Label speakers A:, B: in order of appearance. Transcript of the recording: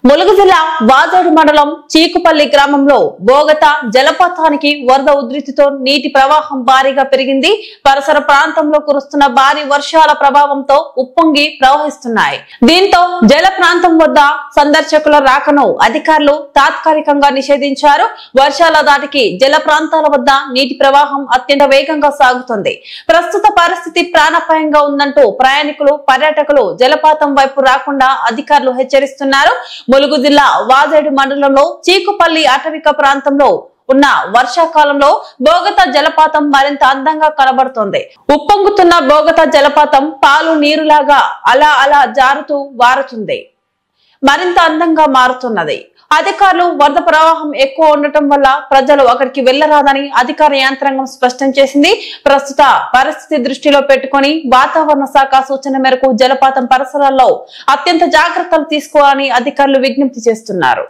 A: ములుగు జిల్లా వాజేడు మండలం చీకుపల్లి గ్రామంలో బోగత జలపాతానికి వరద ఉధృతితో నీటి ప్రవాహం భారీగా పెరిగింది. పరిసర ప్రాంతంలో కురుస్తున్న భారీ వర్షాల ప్రభావంతో ఉప్పొంగి ప్రవహిస్తున్నాయి. దీంతో జల ప్రాంతం వద్ద సందర్శకుల రాకను అధికారులు తాత్కాలికంగా నిషేధించారు. వర్షాల దాటికి జల ప్రాంతాల వద్ద నీటి ప్రవాహం అత్యంత వేగంగా సాగుతుంది. ప్రస్తుత పరిస్థితి ప్రాణాపాయంగా ఉందంటూ ప్రయాణికులు, పర్యాటకులు జలపాతం వైపు రాకుండా అధికారులు హెచ్చరిస్తున్నారు. ములుగు జిల్లా వాజేడు మండలంలో చీకుపల్లి అటవిక ప్రాంతంలో ఉన్న వర్షాకాలంలో బోగత జలపాతం మరింత అందంగా కనబడుతోంది. ఉప్పొంగుతున్న బోగత జలపాతం పాలు నీరులాగా అలా జారుతూ వారుతుంది. మరింత అందంగా మారుతున్నది. అధికారులు వరద ప్రవాహం ఎక్కువ ఉండటం వల్ల ప్రజలు అక్కడికి వెళ్లరాదని అధికార యంత్రాంగం స్పష్టం చేసింది. ప్రస్తుత పరిస్థితి దృష్టిలో పెట్టుకుని వాతావరణ శాఖ సూచన మేరకు జలపాతం పరిసరాల్లో అత్యంత జాగ్రత్తలు తీసుకోవాలని అధికారులు విజ్ఞప్తి చేస్తున్నారు.